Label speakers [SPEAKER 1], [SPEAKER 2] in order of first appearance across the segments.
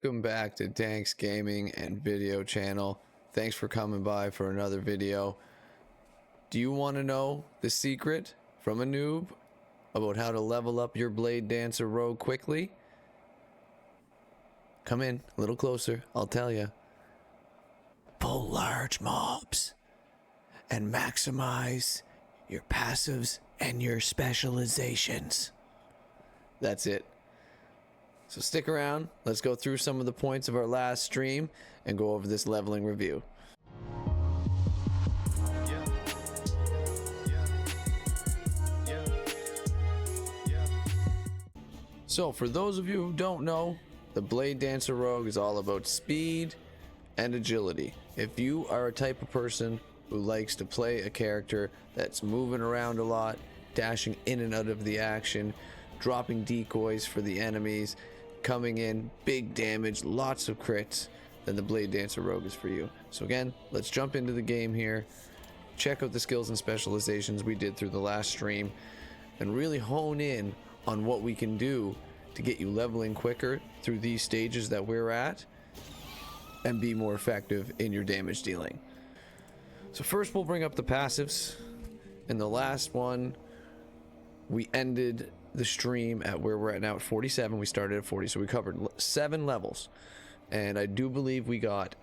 [SPEAKER 1] Welcome back to Danks Gaming and Video Channel. Thanks for coming by for another video. Do you want to know the secret from a noob about how to level up your Blade Dancer rogue quickly? Come in a little closer, I'll tell you. Pull large mobs and maximize your passives and your specializations. That's it. So stick around, let's go through some of the points of our last stream and go over this leveling review. So for those of you who don't know, the Blade Dancer Rogue is all about speed and agility. If you are a type of person who likes to play a character that's moving around a lot, dashing in and out of the action, dropping decoys for the enemies, coming in, big damage, lots of crits, then the Blade Dancer Rogue is for you. So again, let's jump into the game here, check out the skills and specializations we did through the last stream, and really hone in on what we can do to get you leveling quicker through these stages that we're at and be more effective in your damage dealing. So first we'll bring up the passives. In the last one, we ended the stream at where we're at now at 47. We started at 40, so we covered 7 levels, and I do believe we got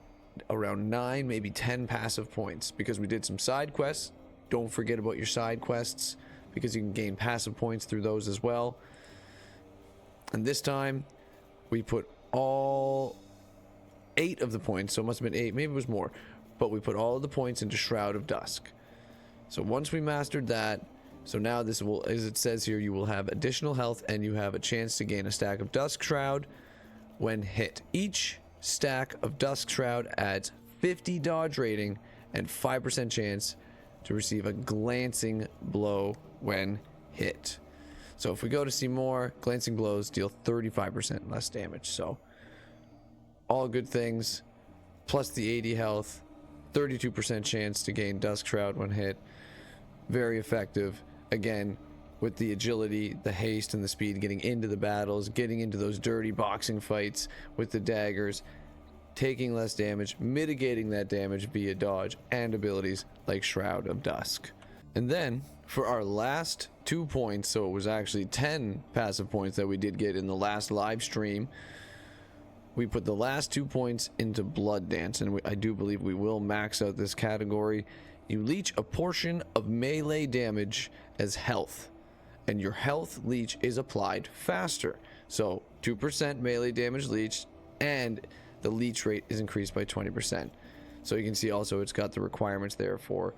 [SPEAKER 1] around 9, maybe 10 passive points because we did some side quests. Don't forget about your side quests because you can gain passive points through those as well. And this time we put all 8 of the points, so it must have been 8, maybe it was more, but we put all of the points into Shroud of Dusk. So once we mastered that, so now this will, as it says here, you will have additional health and you have a chance to gain a stack of Dusk Shroud when hit. Each stack of Dusk Shroud adds 50 dodge rating and 5% chance to receive a glancing blow when hit. So if we go to see more, glancing blows deal 35% less damage. So all good things, plus the 80 health, 32% chance to gain Dusk Shroud when hit. Very effective. Again, with the agility, the haste, and the speed, getting into the battles, getting into those dirty boxing fights with the daggers, taking less damage, mitigating that damage via dodge and abilities like Shroud of Dusk. And then for our last 2 points, so it was actually 10 passive points that we did get in the last live stream, we put the last 2 points into Blood Dance, and I do believe we will max out this category. You leech a portion of melee damage as health, and your health leech is applied faster. So 2% melee damage leech, and the leech rate is increased by 20%. So you can see also it's got the requirements there for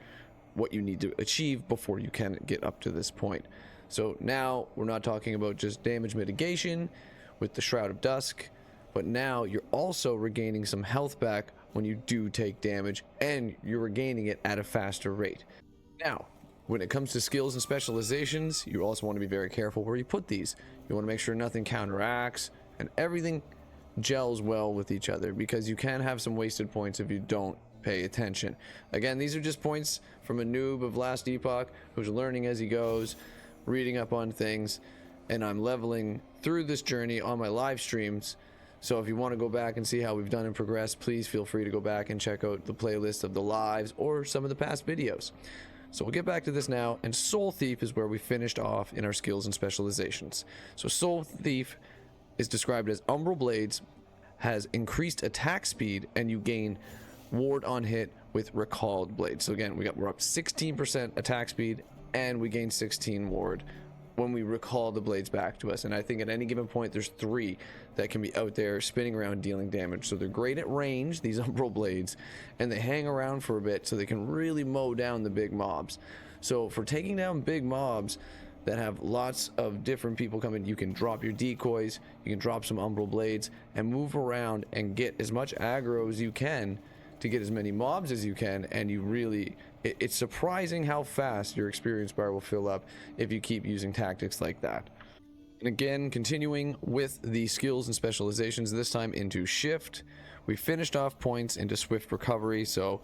[SPEAKER 1] what you need to achieve before you can get up to this point. So now we're not talking about just damage mitigation with the Shroud of Dusk, but now you're also regaining some health back when you do take damage, and you're regaining it at a faster rate. Now, when it comes to skills and specializations, you also want to be very careful where you put these. You want to make sure nothing counteracts and everything gels well with each other, because you can have some wasted points if you don't pay attention. Again, these are just points from a noob of Last Epoch who's learning as he goes, reading up on things, and I'm leveling through this journey on my live streams. So if you want to go back and see how we've done and progress, please feel free to go back and check out the playlist of the lives or some of the past videos. So we'll get back to this now, and Soul Thief is where we finished off in our skills and specializations. So Soul Thief is described as Umbral Blades, has increased attack speed, and you gain ward on hit with Recalled Blades. So again, we're up 16% attack speed, and we gain 16 ward when we recall the blades back to us. And I think at any given point there's 3 that can be out there spinning around dealing damage. So they're great at range, these Umbral Blades, and they hang around for a bit so they can really mow down the big mobs. So for taking down big mobs that have lots of different people coming, you can drop your decoys, you can drop some Umbral Blades and move around and get as much aggro as you can to get as many mobs as you can, and you really, it's surprising how fast your experience bar will fill up if you keep using tactics like that. And again, continuing with the skills and specializations, this time into Shift. We finished off points into Swift Recovery, so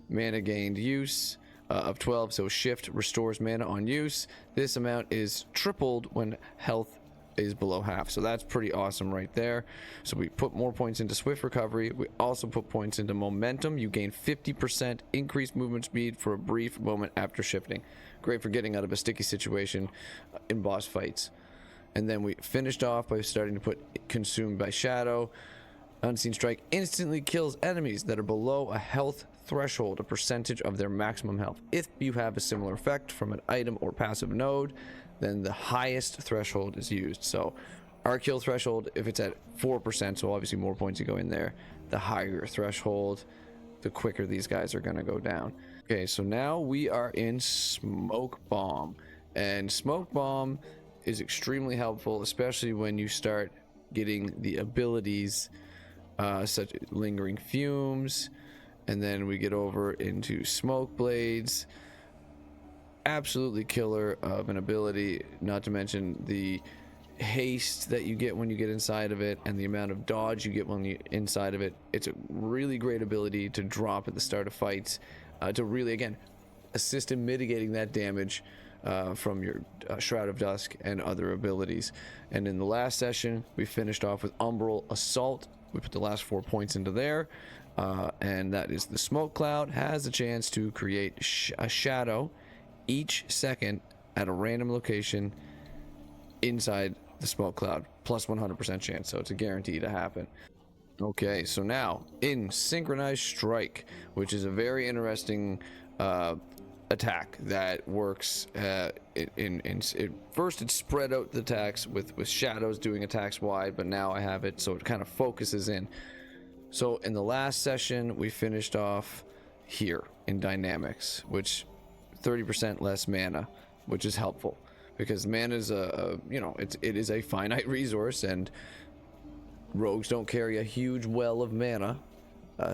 [SPEAKER 1] mana gained use of 12, so Shift restores mana on use. This amount is tripled when health is below half. So that's pretty awesome right there. So we put more points into swift recovery. We also put points into momentum. You gain 50% increased movement speed for a brief moment after shifting. Great for getting out of a sticky situation in boss fights. And then we finished off by starting to put consumed by shadow. Unseen Strike instantly kills enemies that are below a health threshold, a percentage of their maximum health. If you have a similar effect from an item or passive node, then the highest threshold is used. So our kill threshold, if it's at 4%, so obviously more points you go in there, the higher threshold, the quicker these guys are going to go down. Okay, so now we are in Smoke Bomb, and Smoke Bomb is extremely helpful, especially when you start getting the abilities such as Lingering Fumes, and then we get over into Smoke Blades. Absolutely killer of an ability, not to mention the haste that you get when you get inside of it and the amount of dodge you get when you're inside of it. It's a really great ability to drop at the start of fights to really, again, assist in mitigating that damage from your Shroud of Dusk and other abilities. And in the last session, we finished off with Umbral Assault. We put the last 4 points into there, and that is the Smoke Cloud has a chance to create a shadow each second at a random location inside the smoke cloud, plus 100% chance, so it's a guarantee to happen. Okay, so now in Synchronized Strike, which is a very interesting attack that works first it spread out the attacks with shadows doing attacks wide, but now I have it so it kind of focuses in. So in the last session we finished off here in Dynamics, which 30% less mana, which is helpful because mana is it is a finite resource, and rogues don't carry a huge well of mana,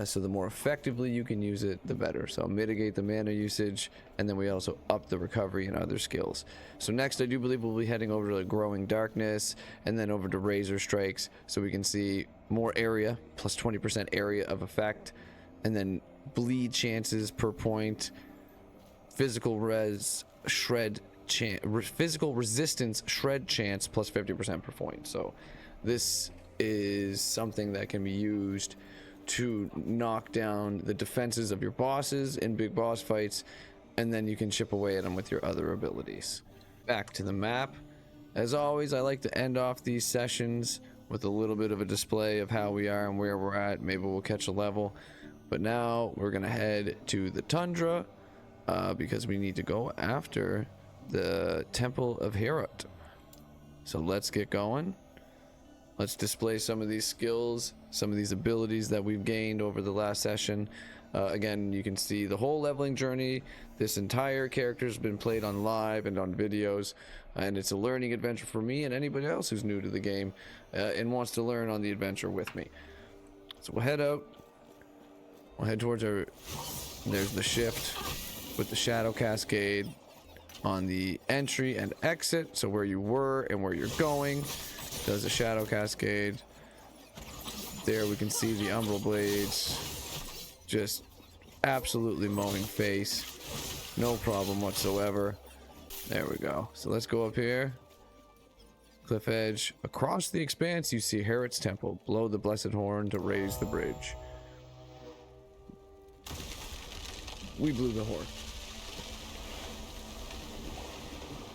[SPEAKER 1] so the more effectively you can use it, the better. So mitigate the mana usage, and then we also up the recovery and other skills. So next, I do believe we'll be heading over to Growing Darkness, and then over to Razor Strikes, so we can see more area, plus 20% area of effect, and then bleed chances per point. Physical resistance shred chance plus 50% per point. So this is something that can be used to knock down the defenses of your bosses in big boss fights, and then you can chip away at them with your other abilities. Back to the map. As always, I like to end off these sessions with a little bit of a display of how we are and where we're at. Maybe we'll catch a level, but now we're gonna head to the tundra because we need to go after the Temple of Herod. So let's get going. Let's display some of these skills, some of these abilities that we've gained over the last session. Again, you can see the whole leveling journey. This entire character has been played on live and on videos, and it's a learning adventure for me and anybody else who's new to the game and wants to learn on the adventure with me. So we'll head out. We'll head towards our... There's the shift with the Shadow Cascade on the entry and exit. So where you were and where you're going does the Shadow Cascade. There we can see the Umbral Blades just absolutely mowing face, no problem whatsoever. There we go. So let's go up here, cliff edge. Across the expanse you see Herod's Temple. Blow the blessed horn to raise the bridge. We blew the horn.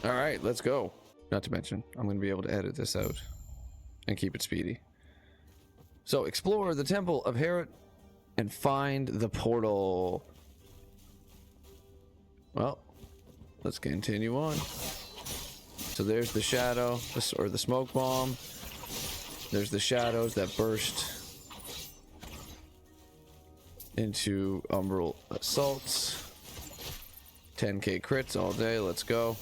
[SPEAKER 1] All right, let's go. Not to mention, I'm going to be able to edit this out and keep it speedy. So explore the Temple of Herod and find the portal. Well, let's continue on. So there's the shadow, or the smoke bomb. There's the shadows that burst into Umbral Assaults. 10k crits all day, let's go.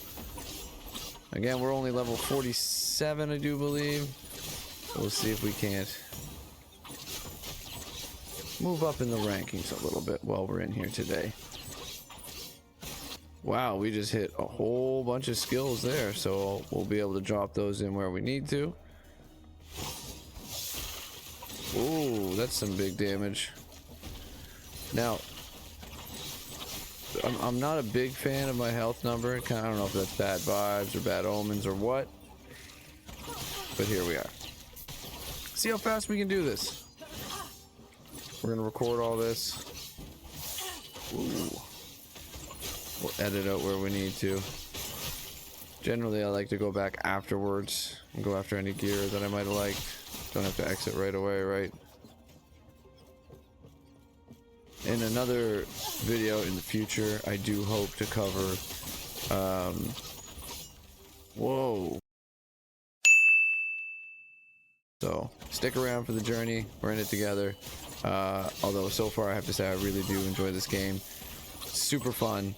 [SPEAKER 1] Again, we're only level 47, I do believe. So we'll see if we can't move up in the rankings a little bit while we're in here today. Wow, we just hit a whole bunch of skills there, so we'll be able to drop those in where we need to. Ooh, that's some big damage. Now, I'm not a big fan of my health number. I don't know if that's bad vibes or bad omens or what. but here we are. See how fast we can do this. We're gonna record all this. Ooh. We'll edit out where we need to. Generally, I like to go back afterwards and go after any gear that I might have liked. Don't have to exit right away, right? In another video in the future, I do hope to cover, whoa. So, stick around for the journey. We're in it together. Although, so far, I have to say, I really do enjoy this game. Super fun.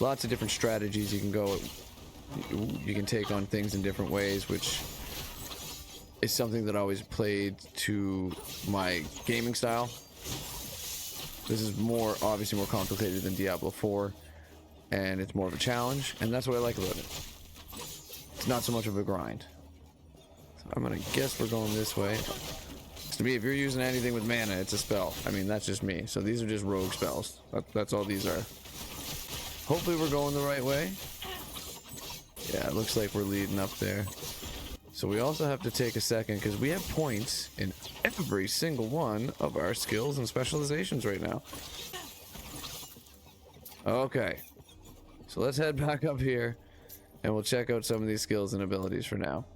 [SPEAKER 1] Lots of different strategies you can go. You can take on things in different ways, which is something that I always played to my gaming style. This is obviously more complicated than Diablo 4, and it's more of a challenge, and that's what I like about it. It's not so much of a grind. So I'm gonna guess we're going this way. To me, if you're using anything with mana, it's a spell. I mean, that's just me. So these are just rogue spells. That's all these are. Hopefully we're going the right way. Yeah, it looks like we're leading up there. So we also have to take a second because we have points in every single one of our skills and specializations right now. Okay. So let's head back up here and we'll check out some of these skills and abilities for now.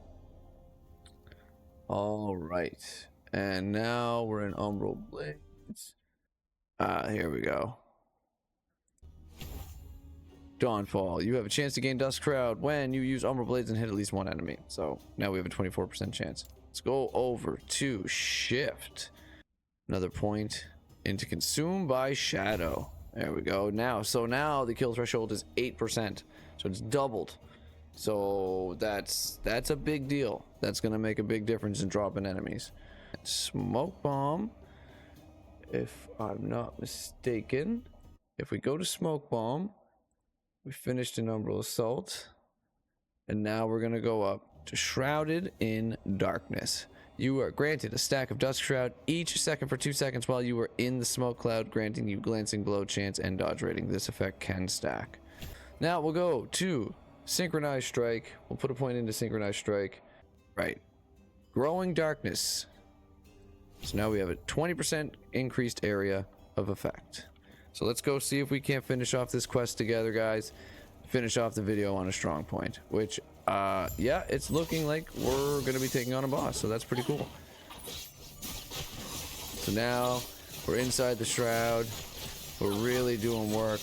[SPEAKER 1] All right. And now we're in Umbral Blades. Here we go. Dawnfall. You have a chance to gain Dust Shroud when you use Umbral Blades and hit at least one enemy. So now we have a 24% chance. Let's go over to Shift. Another point into Consume by Shadow. There we go. Now the kill threshold is 8%. So it's doubled. So that's a big deal. That's gonna make a big difference in dropping enemies. Smoke Bomb. If I'm not mistaken, if we go to Smoke Bomb, we finished an Umbral Assault, and now we're gonna go up to Shrouded in Darkness. You are granted a stack of Dust Shroud each second for 2 seconds while you are in the smoke cloud, granting you glancing blow chance and dodge rating. This effect can stack. Now we'll go to Synchronized Strike. We'll put a point into Synchronized Strike. Right. Growing Darkness. So now we have a 20% increased area of effect. So let's go see if we can't finish off this quest together, guys. Finish off the video on a strong point, which, yeah, it's looking like we're going to be taking on a boss, so that's pretty cool. So now we're inside the Shroud. We're really doing work.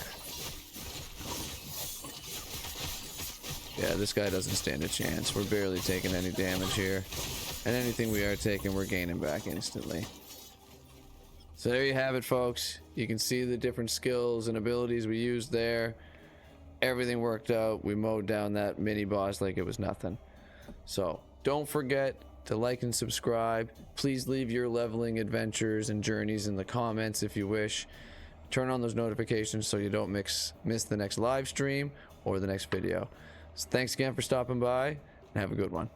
[SPEAKER 1] Yeah, this guy doesn't stand a chance. We're barely taking any damage here. And anything we are taking, we're gaining back instantly. So there you have it, folks. You can see the different skills and abilities we used there. Everything worked out. We mowed down that mini boss like it was nothing. So don't forget to like and subscribe. Please leave your leveling adventures and journeys in the comments if you wish. Turn on those notifications so you don't miss the next live stream or the next video. So thanks again for stopping by, and have a good one.